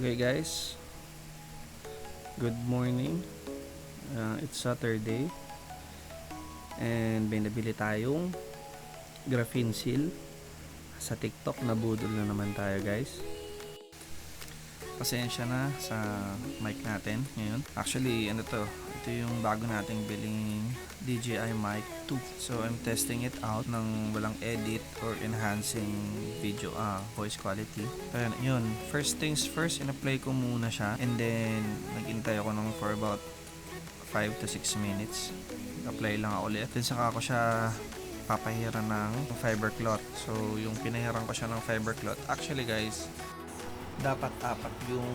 Okay guys, good morning. It's Saturday and may nabili tayong graphene seal sa TikTok. Nabudol na naman tayo guys. Pasensya na sa mic natin ngayon. Actually, ito yung bago nating biling DJI Mic 2. So, I'm testing it out ng walang edit or enhancing voice quality. Ayan, yun. First things first, in-apply ko muna siya. And then, naghintay ako for about 5 to 6 minutes. Apply lang ako ulit. Then, saka ako siya papahiran ng fiber cloth. So, yung pinahiran ko siya ng fiber cloth. Actually guys, dapat apat yung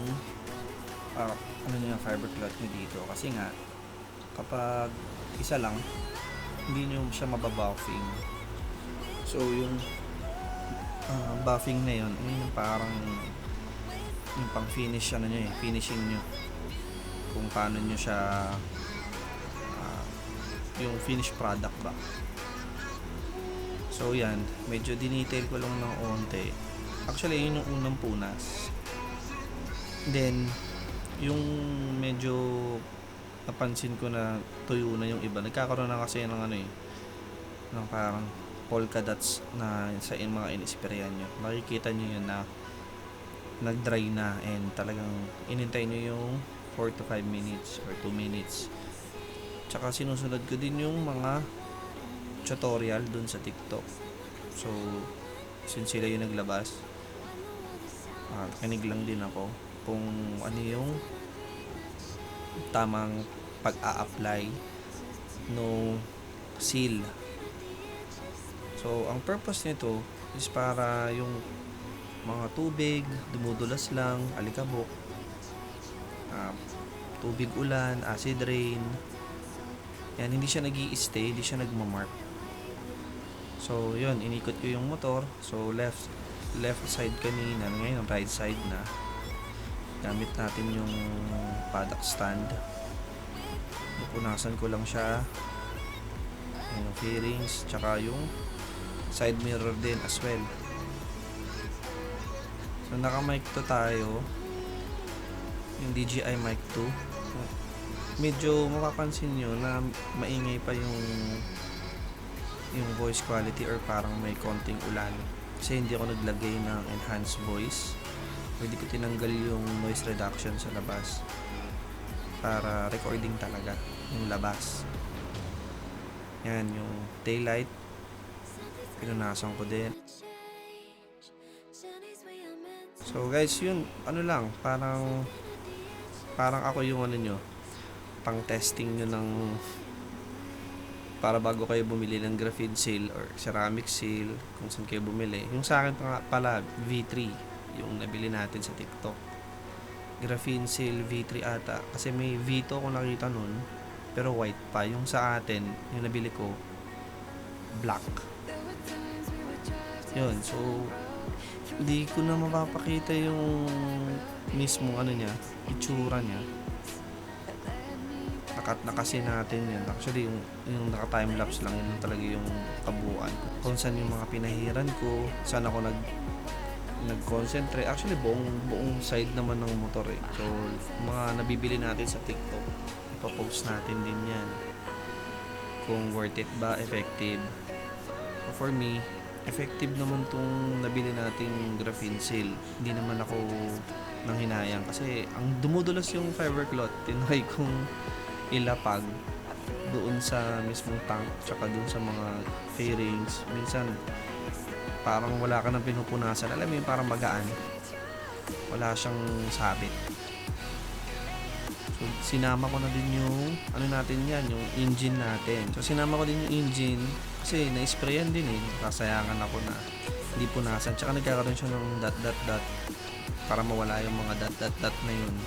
fiber cloth nyo dito. Kasi nga, kapag isa lang, hindi nyo siya mababuffing. So, yung buffing na yun, yung parang yung pang finish finishing nyo. Kung paano nyo siya yung finished product ba. So, yan. Medyo dinetail ko lang ng onte. Actually, yun yung unang punas. Then, yung medyo napansin ko na tuyo na yung iba. Nagkakaroon na kasi ng ng parang polka dots na sa mga in-sprayan nyo. Makikita nyo yun na nag-dry na and talagang inintay nyo yung 4 to 5 minutes or 2 minutes. Tsaka sinusunod ko din yung mga tutorial dun sa TikTok. So, since sila yung naglabas, kinig lang din ako kung ano yung tamang pag-a-apply no seal. So, ang purpose nito is para yung mga tubig, dumudulas lang, alikabok, tubig ulan, acid rain, yan, hindi siya nag-i-stay, hindi siya nagmamark. So, yun, inikot ko yung motor. So, left side kanina, ngayon right side na. Gamit natin yung paddock stand. Pupunasan ko lang siya. Yung fairings, tsaka yung side mirror din as well. So, naka-mic to tayo. Yung DJI Mic 2. Medyo mapapansin nyo na maingay pa yung voice quality or parang may konting ulan. Kasi hindi ako naglagay ng enhanced voice. Pwede ko tinanggal yung noise reduction sa labas para recording talaga yung labas. Yan, yung daylight pinunasan ko din. So guys, yun, parang ako yung pang testing nyo ng para bago kayo bumili ng graphene seal or ceramic seal, kung saan kayo bumili. Yung sa akin pala V3 yung nabili natin sa TikTok. Graphene seal V3 ata. Kasi may V2 ako nakita nun, pero white pa. Yung sa atin, yung nabili ko, black. Yun, so hindi ko na mapapakita yung mismo itsura niya. Nakat na kasi natin yan. Actually, yung naka-timelapse lang yun talaga yung kabuuan. Kung saan yung mga pinahiran ko, saan ako nag-concentrate. Actually, buong side naman ng motor eh. So, mga nabibili natin sa TikTok, ipapost natin din yan. Kung worth it ba, effective. For me, effective naman tong nabili nating graphene seal. Hindi naman ako nanghinayang kasi ang dumudulas yung fiber cloth. Tinry kong ilapag doon sa mismong tank tsaka doon sa mga fairings. Minsan parang wala ka nang pinupunasan. Alam mo yung parang magaan, wala siyang sabit. So sinama ko na din yung yung engine natin. So sinama ko din yung engine kasi na-sprayan din kasayangan ako na hindi punasan. Tsaka nagkakaroon siya ng dot para mawala yung mga dot na yun,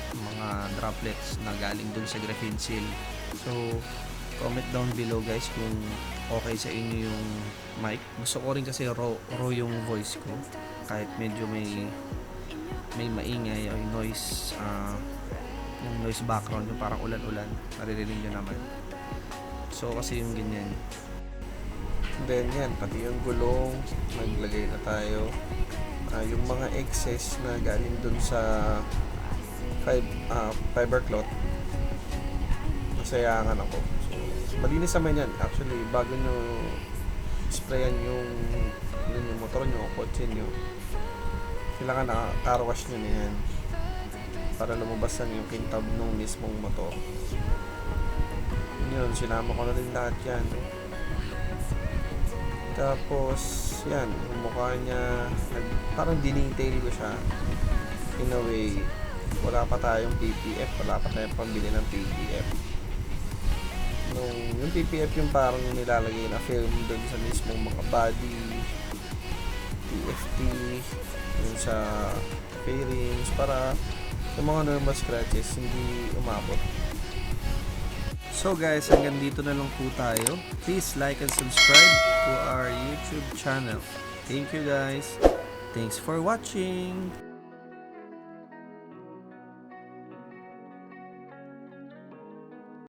mga droplets na galing dun sa graphene seal. So, comment down below guys kung okay sa inyo yung mic. Gusto ko rin kasi raw yung voice ko. Kahit medyo may maingay o noise, yung noise background, yung parang ulan-ulan, naririnig nyo naman. So, kasi yung ganyan. Then yan, pati yung gulong, naglagay na tayo. yung mga excess na galing dun sa fiber cloth, masayangan ako. So, malinis naman yan. Actually, bago nyo sprayan yung motor nyo o kotse nyo, kailangan car wash nyo na yan para lumabasan yung kintab ng mismong motor. Yun, sinama ko na rin lahat yan. Tapos, yan, yung mukha niya, parang dinetail ko siya. In a way, wala pa tayong PPF, wala pa tayong pambili ng PPF. Yung PPF yung parang yung nilalagay na film doon sa mismong mga body, TFT, yung sa fairings, para yung mga normal scratches hindi umabot. So guys, hanggang dito na lang po tayo. Please like and subscribe to our YouTube channel. Thank you guys. Thanks for watching.